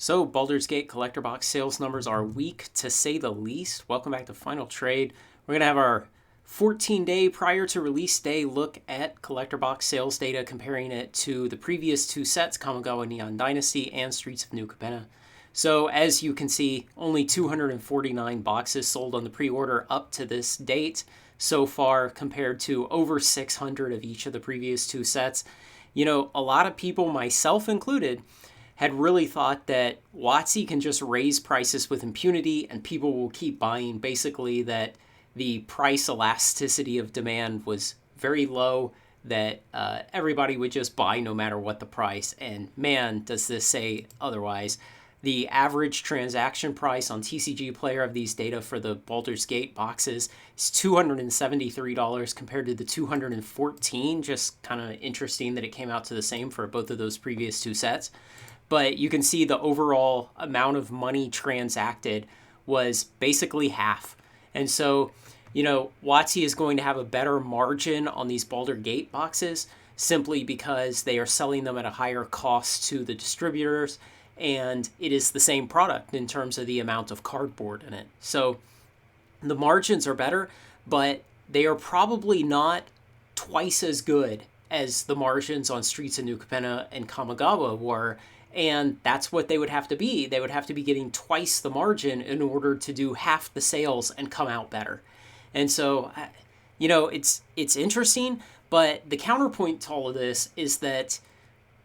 So, Baldur's Gate collector box sales numbers are weak to say the least. Welcome back to Final Trade. We're going to have our 14-day prior to release day look at collector box sales data, comparing it to the previous two sets, Kamigawa Neon Dynasty and Streets of New Capenna. So, as you can see, only 249 boxes sold on the pre-order up to this date so far, compared to over 600 of each of the previous two sets. You know, a lot of people, myself included, had really thought that WotC can just raise prices with impunity and people will keep buying. Basically, that the price elasticity of demand was very low, that everybody would just buy no matter what the price. And man, does this say otherwise. The average transaction price on TCG Player of these data for the Baldur's Gate boxes is $273 compared to the $214. Just kind of interesting that it came out to the same for both of those previous two sets. But you can see the overall amount of money transacted was basically half. And so, you know, WotC is going to have a better margin on these Baldur Gate boxes simply because they are selling them at a higher cost to the distributors, and it is the same product in terms of the amount of cardboard in it. So the margins are better, but they are probably not twice as good as the margins on Streets of New Capenna and Kamigawa were. And that's what they would have to be. They would have to be getting twice the margin in order to do half the sales and come out better. And so, you know, it's interesting, but the counterpoint to all of this is that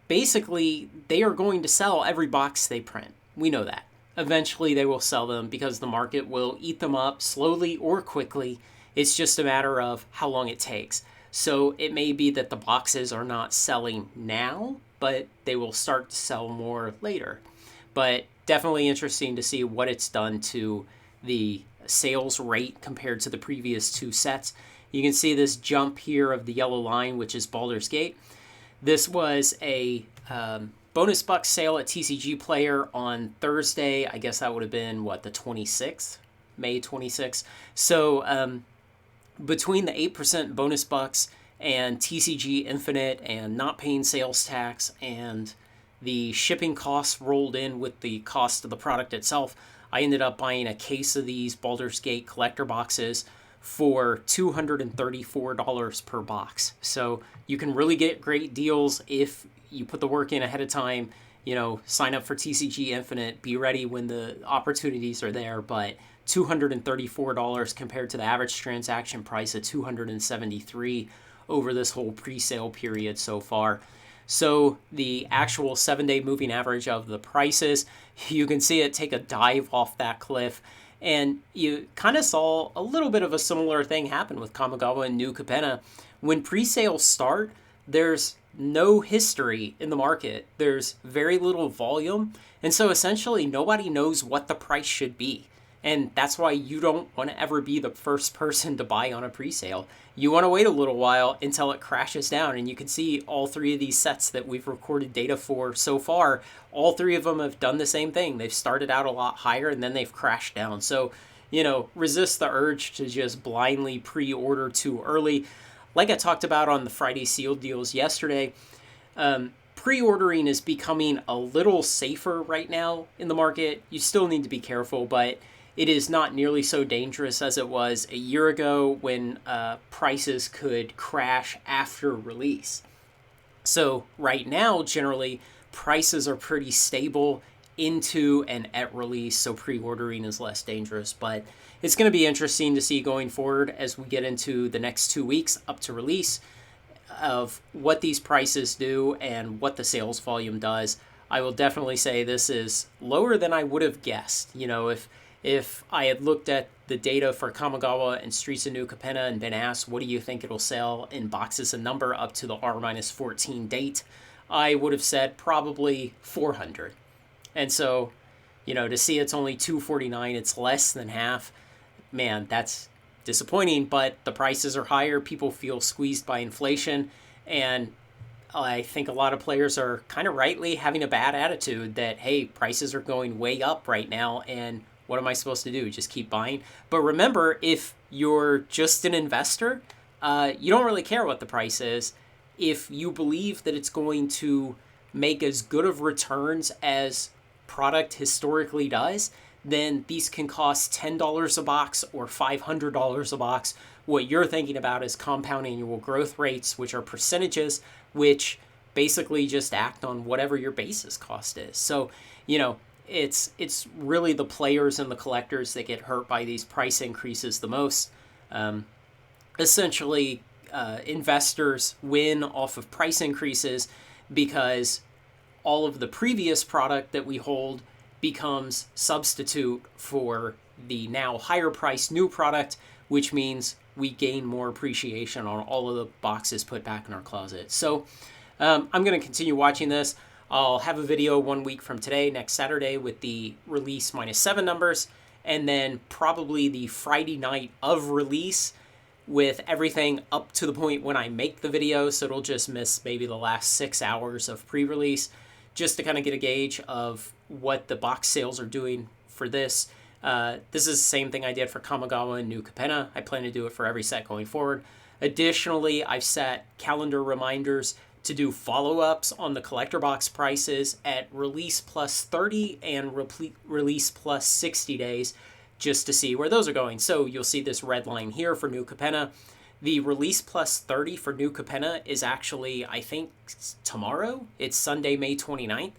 basically they are going to sell every box they print. We know that. Eventually they will sell them because the market will eat them up slowly or quickly. It's just a matter of how long it takes. So it may be that the boxes are not selling now, but they will start to sell more later. But definitely interesting to see what it's done to the sales rate compared to the previous two sets. You can see this jump here of the yellow line, which is Baldur's Gate. This was a bonus buck sale at TCG Player on Thursday. I guess that would have been, the 26th? May 26th. So between the 8% bonus bucks and TCG Infinite and not paying sales tax and the shipping costs rolled in with the cost of the product itself, I ended up buying a case of these Baldur's Gate collector boxes for $234 per box. So you can really get great deals if you put the work in ahead of time. You know, sign up for TCG Infinite, be ready when the opportunities are there. But $234 compared to the average transaction price of $273 over this whole pre-sale period so far. So the actual 7-day moving average of the prices, you can see it take a dive off that cliff. And you kind of saw a little bit of a similar thing happen with Kamigawa and New Capenna. When pre-sales start, there's no history in the market. There's very little volume. And so essentially nobody knows what the price should be. And that's why you don't want to ever be the first person to buy on a pre-sale. You want to wait a little while until it crashes down. And you can see all three of these sets that we've recorded data for so far, all three of them have done the same thing. They've started out a lot higher and then they've crashed down. So, you know, resist the urge to just blindly pre-order too early. Like I talked about on the Friday sealed deals yesterday, pre-ordering is becoming a little safer right now in the market. You still need to be careful, but it is not nearly so dangerous as it was a year ago when prices could crash after release. So right now, generally, prices are pretty stable into and at release, so pre-ordering is less dangerous. But it's going to be interesting to see going forward as we get into the next 2 weeks up to release of what these prices do and what the sales volume does. I will definitely say this is lower than I would have guessed. You know, if I had looked at the data for Kamigawa and Streets of New Capenna and been asked, what do you think it'll sell in boxes and number up to the R-14 date, I would have said probably 400. And so, you know, to see it's only 249, it's less than half, man, that's disappointing, but the prices are higher. People feel squeezed by inflation. And I think a lot of players are kind of rightly having a bad attitude that, hey, prices are going way up right now, and what am I supposed to do? Just keep buying? But remember, if you're just an investor, you don't really care what the price is. If you believe that it's going to make as good of returns as product historically does, then these can cost $10 a box or $500 a box. What you're thinking about is compound annual growth rates, which are percentages, which basically just act on whatever your basis cost is. So, it's really the players and the collectors that get hurt by these price increases the most. Essentially, investors win off of price increases because all of the previous product that we hold becomes substitute for the now higher priced new product, which means we gain more appreciation on all of the boxes put back in our closet. So I'm going to continue watching this. I'll have a video 1 week from today, next Saturday, with the release -7 numbers, and then probably the Friday night of release with everything up to the point when I make the video, so it'll just miss maybe the last 6 hours of pre-release, just to kind of get a gauge of what the box sales are doing for this. This is the same thing I did for Kamigawa and New Capenna. I plan to do it for every set going forward. Additionally, I've set calendar reminders to do follow-ups on the collector box prices at release plus 30 and release plus 60 days, just to see where those are going. So you'll see this red line here for New Capenna. The release plus 30 for New Capenna is actually, I think, tomorrow. It's Sunday, May 29th.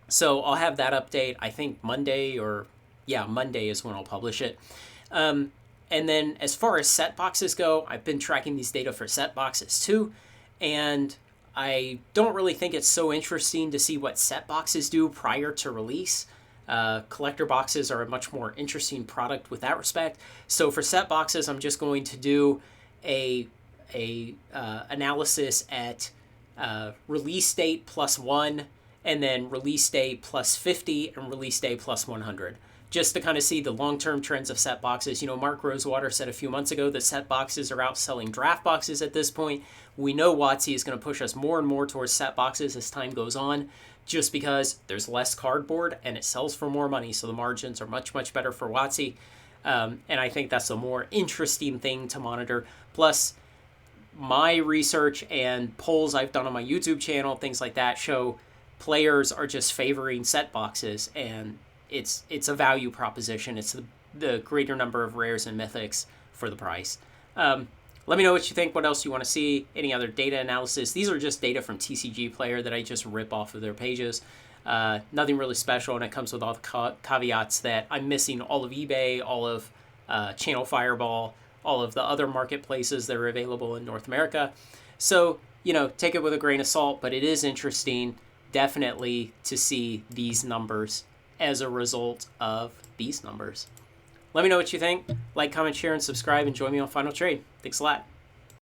So I'll have that update, I think Monday, Monday is when I'll publish it. And then as far as set boxes go, I've been tracking these data for set boxes too. And I don't really think it's so interesting to see what set boxes do prior to release. Collector boxes are a much more interesting product with that respect. So for set boxes, I'm just going to do a analysis at release date +1, and then release date +50, and release date +100, just to kind of see the long-term trends of set boxes. Mark Rosewater said a few months ago that set boxes are outselling draft boxes at this point. We know WotC is going to push us more and more towards set boxes as time goes on, just because there's less cardboard and it sells for more money, so the margins are much, much better for WotC. And I think that's a more interesting thing to monitor. Plus, my research and polls I've done on my YouTube channel, things like that, show players are just favoring set boxes, and it's a value proposition. It's the greater number of rares and mythics for the price. Let me know what you think, what else you want to see, any other data analysis. These are just data from TCG Player that I just rip off of their pages. Nothing really special, and it comes with all the caveats that I'm missing all of eBay, all of Channel Fireball, all of the other marketplaces that are available in North America. So, take it with a grain of salt, but it is interesting, definitely, to see these numbers as a result of these numbers. Let me know what you think. Like, comment, share, and subscribe, and join me on Final Trade. Thanks a lot.